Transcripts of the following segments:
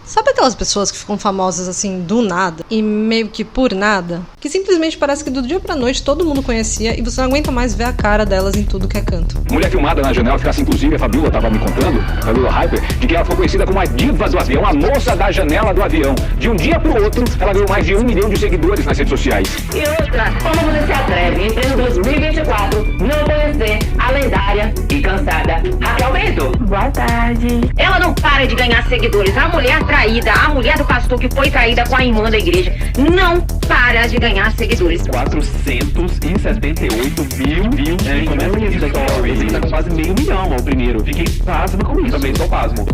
Sabe aquelas pessoas que ficam famosas assim do nada e meio que por nada? Que simplesmente parece que do dia pra noite todo mundo conhecia e você não aguenta mais ver a cara delas em tudo que é canto. Mulher filmada na janela, ficasse inclusive a Fabiola tava me contando, Fabiola Hyper, de que ela foi conhecida como a diva do avião, a moça da janela do avião. De um dia pro outro, ela ganhou mais de 1 milhão de seguidores nas redes sociais. E outra, como você se atreve em pleno 2024 não conhecer a lendária e cansada Raquel Bento? Boa tarde. Ela não para de ganhar seguidores. A mulher traída, a mulher do pastor que foi traída com a irmã da igreja, não para de ganhar seguidores. 478 mil Ele tá com quase 500 mil, o primeiro. Fiquei pasmo com isso. Também sou pasmo.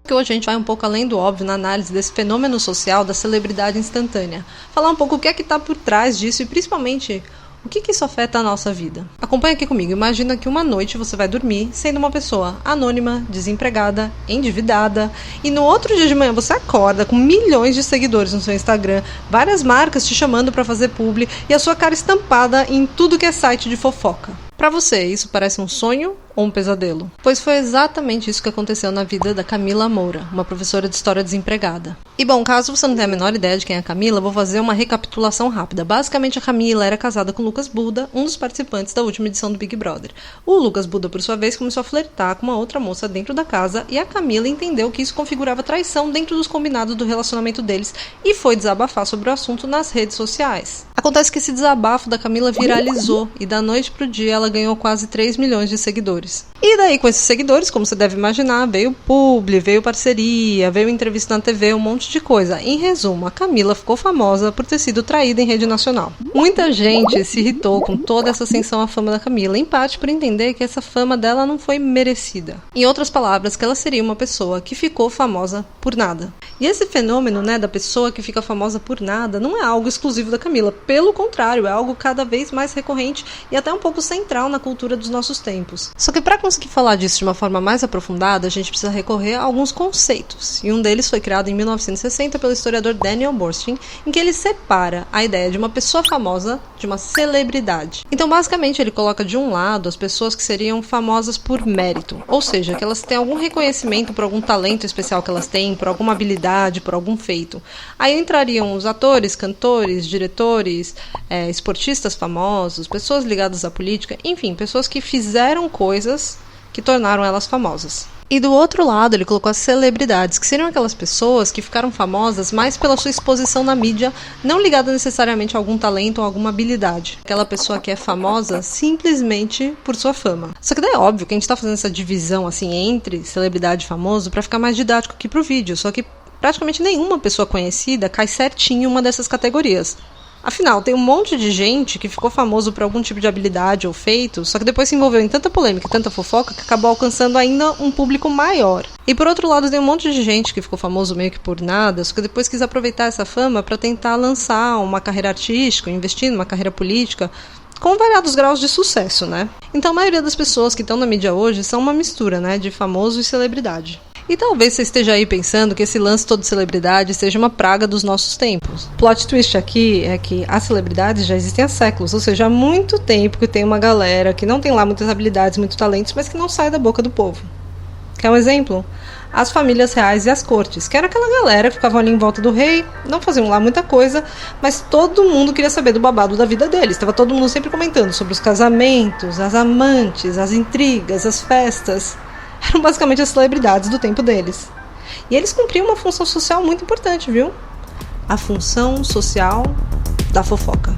Que hoje a gente vai um pouco além do óbvio na análise desse fenômeno social da celebridade instantânea. Falar um pouco o que é que está por trás disso e principalmente o que isso afeta a nossa vida. Acompanha aqui comigo. Imagina que uma noite você vai dormir sendo uma pessoa anônima, desempregada, endividada e no outro dia de manhã você acorda com milhões de seguidores no seu Instagram, várias marcas te chamando para fazer publi e a sua cara estampada em tudo que é site de fofoca. Para você, isso parece um sonho ou um pesadelo? Pois foi exatamente isso que aconteceu na vida da Camila Moura, uma professora de história desempregada. E bom, caso você não tenha a menor ideia de quem é a Camila, vou fazer uma recapitulação rápida. Basicamente, a Camila era casada com o Lucas Buda, um dos participantes da última edição do Big Brother. O Lucas Buda, por sua vez, começou a flertar com uma outra moça dentro da casa e a Camila entendeu que isso configurava traição dentro dos combinados do relacionamento deles e foi desabafar sobre o assunto nas redes sociais. Acontece que esse desabafo da Camila viralizou e da noite pro dia ela ganhou quase 3 milhões de seguidores. E daí com esses seguidores, como você deve imaginar, veio publi, veio parceria, veio entrevista na TV, um monte de coisa. Em resumo, a Camila ficou famosa por ter sido traída em rede nacional. Muita gente se irritou com toda essa ascensão à fama da Camila, em parte por entender que essa fama dela não foi merecida. Em outras palavras, que ela seria uma pessoa que ficou famosa por nada. E esse fenômeno, da pessoa que fica famosa por nada, não é algo exclusivo da Camila. Pelo contrário, é algo cada vez mais recorrente e até um pouco central na cultura dos nossos tempos. Só que para conseguir falar disso de uma forma mais aprofundada, a gente precisa recorrer a alguns conceitos. E um deles foi criado em 1960 pelo historiador Daniel Boorstin, em que ele separa a ideia de uma pessoa famosa de uma celebridade. Então, basicamente, ele coloca de um lado as pessoas que seriam famosas por mérito, ou seja, que elas têm algum reconhecimento por algum talento especial que elas têm, por alguma habilidade, por algum feito. Aí entrariam os atores, cantores, diretores, esportistas famosos, pessoas ligadas à política, enfim, pessoas que fizeram coisas que tornaram elas famosas. E do outro lado, ele colocou as celebridades, que seriam aquelas pessoas que ficaram famosas mais pela sua exposição na mídia, não ligada necessariamente a algum talento ou alguma habilidade. Aquela pessoa que é famosa simplesmente por sua fama. Só que daí é óbvio que a gente tá fazendo essa divisão assim entre celebridade e famoso para ficar mais didático aqui pro vídeo, só que praticamente nenhuma pessoa conhecida cai certinho em uma dessas categorias. Afinal, tem um monte de gente que ficou famoso por algum tipo de habilidade ou feito, só que depois se envolveu em tanta polêmica e tanta fofoca que acabou alcançando ainda um público maior. E por outro lado, tem um monte de gente que ficou famoso meio que por nada, só que depois quis aproveitar essa fama para tentar lançar uma carreira artística, investir numa carreira política, com variados graus de sucesso, Então a maioria das pessoas que estão na mídia hoje são uma mistura, de famoso e celebridade. E talvez você esteja aí pensando que esse lance todo de celebridade seja uma praga dos nossos tempos. O plot twist aqui é que as celebridades já existem há séculos, ou seja, há muito tempo que tem uma galera que não tem lá muitas habilidades, muitos talentos, mas que não sai da boca do povo. Quer um exemplo? As famílias reais e as cortes, que era aquela galera que ficavam ali em volta do rei, não faziam lá muita coisa, mas todo mundo queria saber do babado da vida deles. Estava todo mundo sempre comentando sobre os casamentos, as amantes, as intrigas, as festas. Eram basicamente as celebridades do tempo deles. E eles cumpriam uma função social muito importante, viu? A função social da fofoca.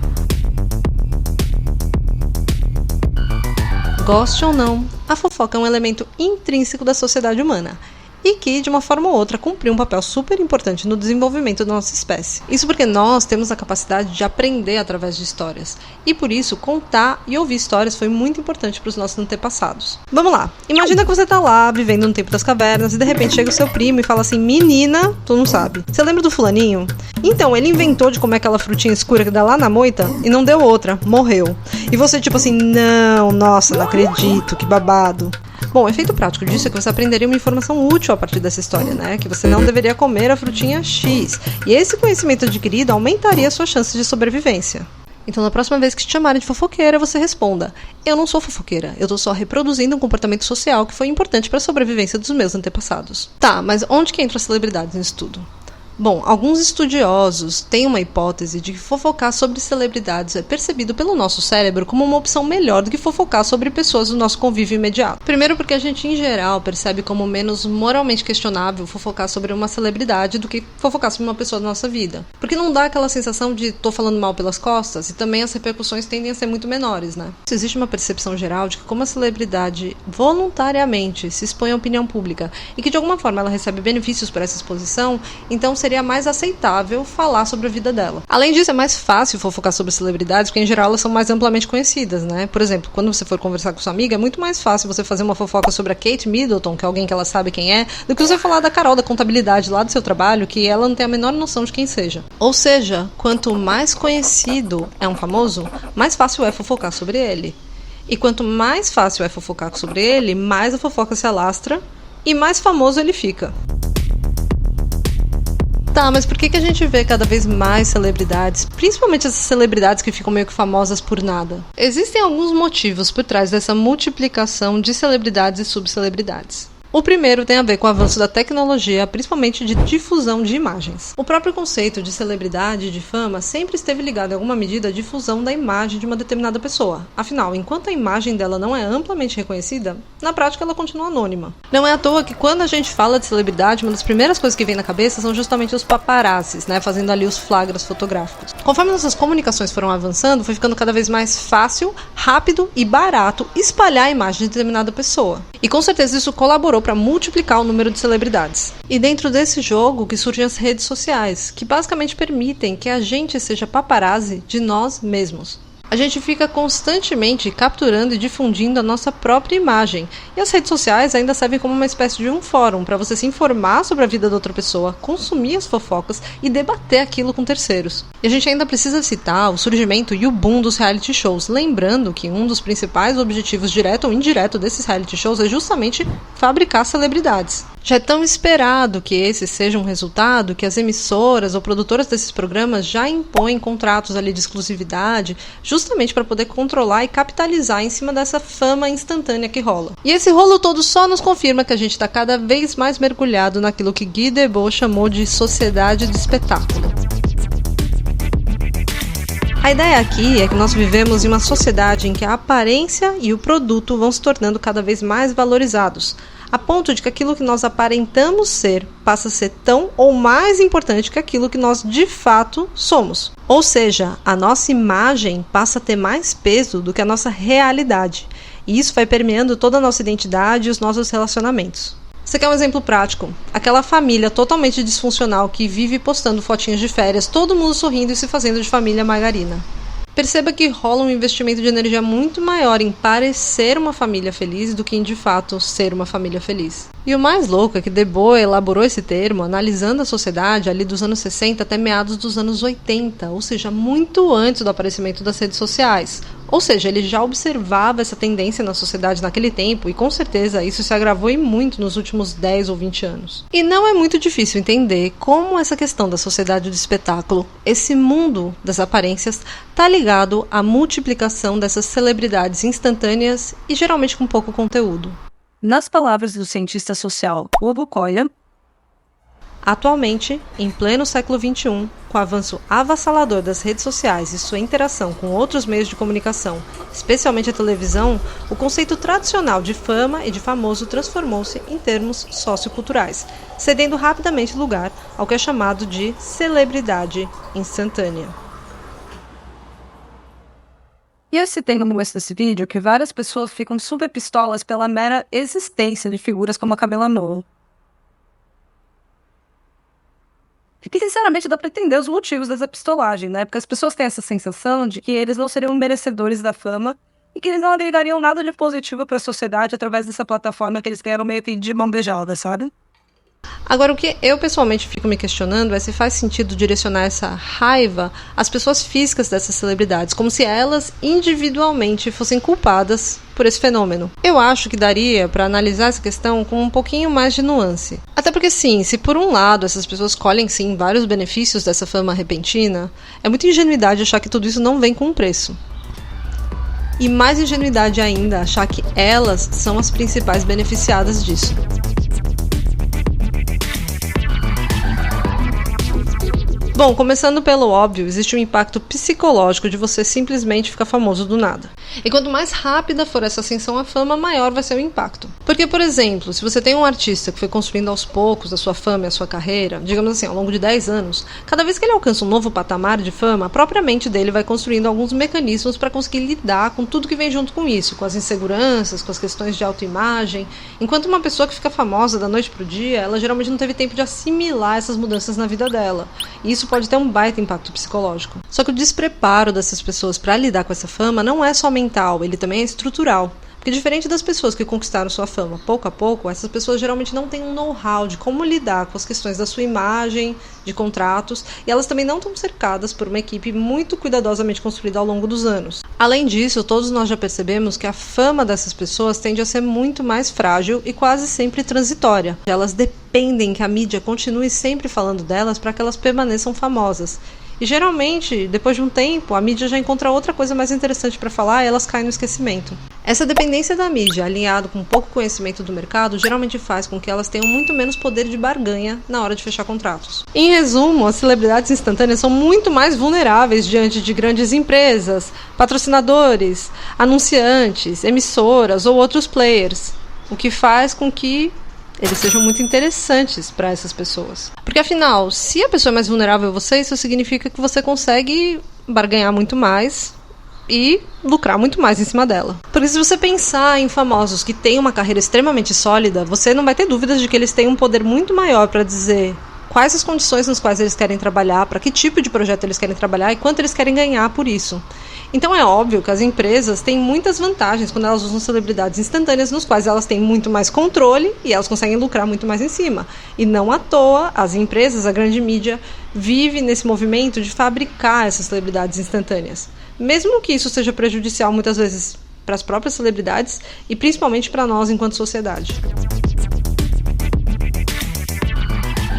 Goste ou não, a fofoca é um elemento intrínseco da sociedade humana e que, de uma forma ou outra, cumpriu um papel super importante no desenvolvimento da nossa espécie. Isso porque nós temos a capacidade de aprender através de histórias, e por isso, contar e ouvir histórias foi muito importante para os nossos antepassados. Vamos lá, imagina que você tá lá, vivendo no tempo das cavernas, e de repente chega o seu primo e fala assim: menina, tu não sabe, você lembra do fulaninho? Então, ele inventou de comer aquela frutinha escura que dá lá na moita, e não deu outra, morreu. E você tipo assim: não, nossa, não acredito, que babado. Bom, o efeito prático disso é que você aprenderia uma informação útil a partir dessa história, Que você não deveria comer a frutinha X. E esse conhecimento adquirido aumentaria a sua chance de sobrevivência. Então, na próxima vez que te chamarem de fofoqueira, você responda: eu não sou fofoqueira, eu tô só reproduzindo um comportamento social que foi importante para a sobrevivência dos meus antepassados. Tá, mas onde que entram as celebridades nisso tudo? Bom, alguns estudiosos têm uma hipótese de que fofocar sobre celebridades é percebido pelo nosso cérebro como uma opção melhor do que fofocar sobre pessoas do nosso convívio imediato. Primeiro porque a gente, em geral, percebe como menos moralmente questionável fofocar sobre uma celebridade do que fofocar sobre uma pessoa da nossa vida. Porque não dá aquela sensação de tô falando mal pelas costas, e também as repercussões tendem a ser muito menores, né? Existe uma percepção geral de que como a celebridade voluntariamente se expõe à opinião pública e que de alguma forma ela recebe benefícios por essa exposição, então seria mais aceitável falar sobre a vida dela. Além disso, é mais fácil fofocar sobre celebridades, porque em geral elas são mais amplamente conhecidas, né? Por exemplo, quando você for conversar com sua amiga, é muito mais fácil você fazer uma fofoca sobre a Kate Middleton, que é alguém que ela sabe quem é, do que você falar da Carol da contabilidade lá do seu trabalho, que ela não tem a menor noção de quem seja. Ou seja, quanto mais conhecido é um famoso, mais fácil é fofocar sobre ele. E quanto mais fácil é fofocar sobre ele, mais a fofoca se alastra e mais famoso ele fica. Tá, mas por que a gente vê cada vez mais celebridades, principalmente essas celebridades que ficam meio que famosas por nada? Existem alguns motivos por trás dessa multiplicação de celebridades e subcelebridades. O primeiro tem a ver com o avanço da tecnologia, principalmente de difusão de imagens. O próprio conceito de celebridade e de fama sempre esteve ligado em alguma medida à difusão da imagem de uma determinada pessoa. Afinal, enquanto a imagem dela não é amplamente reconhecida, na prática ela continua anônima. Não é à toa que quando a gente fala de celebridade, uma das primeiras coisas que vem na cabeça são justamente os paparazzis, né, fazendo ali os flagras fotográficos. Conforme nossas comunicações foram avançando, foi ficando cada vez mais fácil, rápido e barato espalhar a imagem de determinada pessoa. E com certeza isso colaborou para multiplicar o número de celebridades. E dentro desse jogo que surgem as redes sociais, que basicamente permitem que a gente seja paparazzi de nós mesmos. A gente fica constantemente capturando e difundindo a nossa própria imagem. E as redes sociais ainda servem como uma espécie de um fórum para você se informar sobre a vida da outra pessoa, consumir as fofocas e debater aquilo com terceiros. E a gente ainda precisa citar o surgimento e o boom dos reality shows, lembrando que um dos principais objetivos direto ou indireto desses reality shows é justamente fabricar celebridades. Já é tão esperado que esse seja um resultado que as emissoras ou produtoras desses programas já impõem contratos ali de exclusividade, justamente para poder controlar e capitalizar em cima dessa fama instantânea que rola. E esse rolo todo só nos confirma que a gente está cada vez mais mergulhado naquilo que Guy Debord chamou de sociedade do espetáculo. A ideia aqui é que nós vivemos em uma sociedade em que a aparência e o produto vão se tornando cada vez mais valorizados, a ponto de que aquilo que nós aparentamos ser passa a ser tão ou mais importante que aquilo que nós de fato somos. Ou seja, a nossa imagem passa a ter mais peso do que a nossa realidade. E isso vai permeando toda a nossa identidade e os nossos relacionamentos. Você quer um exemplo prático? Aquela família totalmente disfuncional que vive postando fotinhos de férias, todo mundo sorrindo e se fazendo de família margarina. Perceba que rola um investimento de energia muito maior em parecer uma família feliz do que em de fato ser uma família feliz. E o mais louco é que Debord elaborou esse termo analisando a sociedade ali dos anos 60 até meados dos anos 80, ou seja, muito antes do aparecimento das redes sociais. Ou seja, ele já observava essa tendência na sociedade naquele tempo e com certeza isso se agravou e muito nos últimos 10 ou 20 anos. E não é muito difícil entender como essa questão da sociedade do espetáculo, esse mundo das aparências, está ligado à multiplicação dessas celebridades instantâneas e geralmente com pouco conteúdo. Nas palavras do cientista social Hugo Coya, atualmente, em pleno século XXI, com o avanço avassalador das redes sociais e sua interação com outros meios de comunicação, especialmente a televisão, o conceito tradicional de fama e de famoso transformou-se em termos socioculturais, cedendo rapidamente lugar ao que é chamado de celebridade instantânea. e eu citei no começo desse vídeo que várias pessoas ficam super pistolas pela mera existência de figuras como a Camila Noel. E sinceramente dá pra entender os motivos dessa pistolagem, né? Porque as pessoas têm essa sensação de que eles não seriam merecedores da fama e que eles não agregariam nada de positivo pra sociedade através dessa plataforma que eles ganharam meio que de mão beijada, sabe? Agora, o que eu pessoalmente fico me questionando é se faz sentido direcionar essa raiva às pessoas físicas dessas celebridades, como se elas individualmente fossem culpadas por esse fenômeno. Eu acho que daria para analisar essa questão com um pouquinho mais de nuance. Até porque sim, se por um lado essas pessoas colhem sim vários benefícios dessa fama repentina, é muita ingenuidade achar que tudo isso não vem com um preço. E mais ingenuidade ainda achar que elas são as principais beneficiadas disso. Bom, começando pelo óbvio, existe um impacto psicológico de você simplesmente ficar famoso do nada. E quanto mais rápida for essa ascensão à fama, maior vai ser o impacto. Porque, por exemplo, se você tem um artista que foi construindo aos poucos a sua fama e a sua carreira, digamos assim, ao longo de 10 anos, cada vez que ele alcança um novo patamar de fama, a própria mente dele vai construindo alguns mecanismos para conseguir lidar com tudo que vem junto com isso, com as inseguranças, com as questões de autoimagem. Enquanto uma pessoa que fica famosa da noite pro dia, ela geralmente não teve tempo de assimilar essas mudanças na vida dela. E isso pode ter um baita impacto psicológico. Só que o despreparo dessas pessoas para lidar com essa fama não é só mental, ele também é estrutural. Porque diferente das pessoas que conquistaram sua fama pouco a pouco, essas pessoas geralmente não têm um know-how de como lidar com as questões da sua imagem, de contratos, e elas também não estão cercadas por uma equipe muito cuidadosamente construída ao longo dos anos. Além disso, todos nós já percebemos que a fama dessas pessoas tende a ser muito mais frágil e quase sempre transitória. Elas dependem que a mídia continue sempre falando delas para que elas permaneçam famosas. E geralmente, depois de um tempo, a mídia já encontra outra coisa mais interessante para falar e elas caem no esquecimento. Essa dependência da mídia, alinhado com pouco conhecimento do mercado, geralmente faz com que elas tenham muito menos poder de barganha na hora de fechar contratos. Em resumo, as celebridades instantâneas são muito mais vulneráveis diante de grandes empresas, patrocinadores, anunciantes, emissoras ou outros players, o que faz com que eles sejam muito interessantes para essas pessoas. Porque afinal, se a pessoa é mais vulnerável a você, isso significa que você consegue barganhar muito mais e lucrar muito mais em cima dela. Porque se você pensar em famosos que têm uma carreira extremamente sólida, você não vai ter dúvidas de que eles têm um poder muito maior para dizer quais as condições nas quais eles querem trabalhar, para que tipo de projeto eles querem trabalhar e quanto eles querem ganhar por isso. Então é óbvio que as empresas têm muitas vantagens quando elas usam celebridades instantâneas, nos quais elas têm muito mais controle e elas conseguem lucrar muito mais em cima. E não à toa, as empresas, a grande mídia, vive nesse movimento de fabricar essas celebridades instantâneas. Mesmo que isso seja prejudicial muitas vezes para as próprias celebridades e principalmente para nós enquanto sociedade.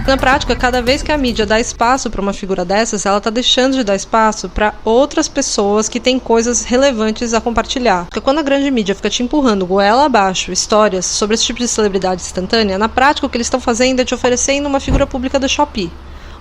Na prática, cada vez que a mídia dá espaço para uma figura dessas, ela está deixando de dar espaço para outras pessoas que têm coisas relevantes a compartilhar. Porque quando a grande mídia fica te empurrando goela abaixo histórias sobre esse tipo de celebridade instantânea, na prática o que eles estão fazendo é te oferecendo uma figura pública da Shopee.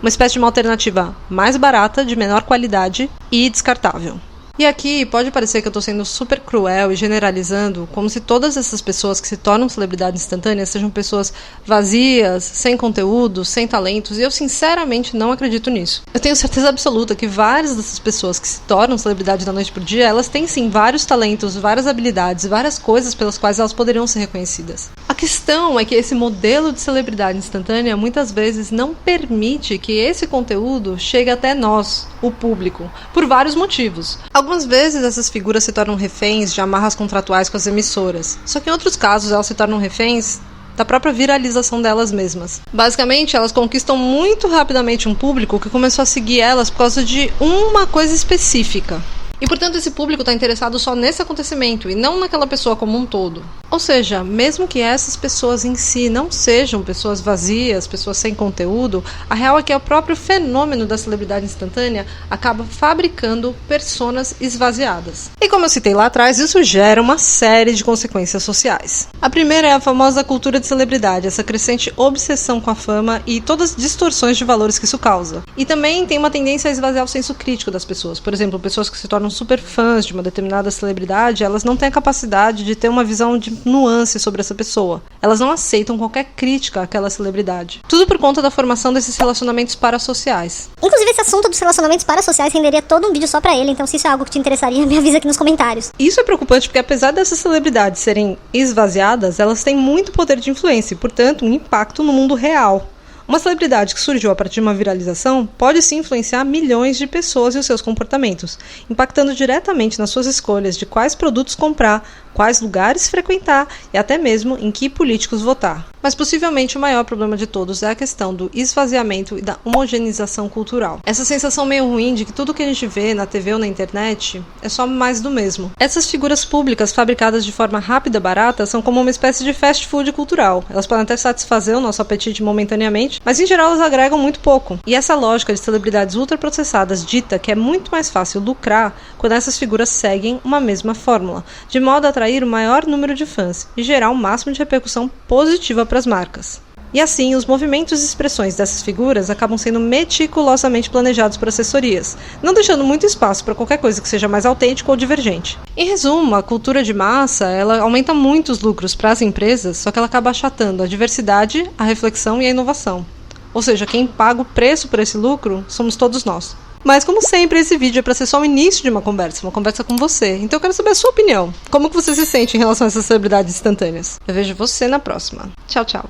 Uma espécie de uma alternativa mais barata, de menor qualidade e descartável. E aqui pode parecer que eu estou sendo super cruel e generalizando, como se todas essas pessoas que se tornam celebridades instantâneas sejam pessoas vazias, sem conteúdo, sem talentos, e eu sinceramente não acredito nisso. Eu tenho certeza absoluta que várias dessas pessoas que se tornam celebridades da noite pro dia, elas têm sim vários talentos, várias habilidades, várias coisas pelas quais elas poderiam ser reconhecidas. A questão é que esse modelo de celebridade instantânea muitas vezes não permite que esse conteúdo chegue até nós, o público, por vários motivos. Algumas vezes essas figuras se tornam reféns de amarras contratuais com as emissoras, só que em outros casos elas se tornam reféns da própria viralização delas mesmas. Basicamente, elas conquistam muito rapidamente um público que começou a seguir elas por causa de uma coisa específica. E, portanto, esse público está interessado só nesse acontecimento e não naquela pessoa como um todo. Ou seja, mesmo que essas pessoas em si não sejam pessoas vazias, pessoas sem conteúdo, a real é que o próprio fenômeno da celebridade instantânea acaba fabricando personas esvaziadas. E como eu citei lá atrás, isso gera uma série de consequências sociais. A primeira é a famosa cultura de celebridade, essa crescente obsessão com a fama e todas as distorções de valores que isso causa. E também tem uma tendência a esvaziar o senso crítico das pessoas. Por exemplo, pessoas que se tornam super fãs de uma determinada celebridade, elas não têm a capacidade de ter uma visão de nuance sobre essa pessoa. Elas não aceitam qualquer crítica àquela celebridade. Tudo por conta da formação desses relacionamentos parasociais. Inclusive, esse assunto dos relacionamentos parasociais renderia todo um vídeo só pra ele, então se isso é algo que te interessaria, me avisa aqui nos comentários. Isso é preocupante porque, apesar dessas celebridades serem esvaziadas, elas têm muito poder de influência e, portanto, um impacto no mundo real. Uma celebridade que surgiu a partir de uma viralização pode sim influenciar milhões de pessoas e os seus comportamentos, impactando diretamente nas suas escolhas de quais produtos comprar, quais lugares frequentar e até mesmo em que políticos votar. Mas possivelmente o maior problema de todos é a questão do esvaziamento e da homogeneização cultural. Essa sensação meio ruim de que tudo que a gente vê na TV ou na internet é só mais do mesmo. Essas figuras públicas fabricadas de forma rápida e barata são como uma espécie de fast food cultural. Elas podem até satisfazer o nosso apetite momentaneamente, mas em geral elas agregam muito pouco. E essa lógica de celebridades ultraprocessadas dita que é muito mais fácil lucrar quando essas figuras seguem uma mesma fórmula, de modo a atrair o maior número de fãs e gerar o máximo de repercussão positiva para as marcas. E assim, os movimentos e expressões dessas figuras acabam sendo meticulosamente planejados por assessorias, não deixando muito espaço para qualquer coisa que seja mais autêntico ou divergente. Em resumo, a cultura de massa, ela aumenta muito os lucros para as empresas, só que ela acaba achatando a diversidade, a reflexão e a inovação. Ou seja, quem paga o preço por esse lucro somos todos nós. Mas, como sempre, esse vídeo é para ser só o início de uma conversa com você. Então eu quero saber a sua opinião. Como que você se sente em relação a essas celebridades instantâneas? Eu vejo você na próxima. Tchau, tchau.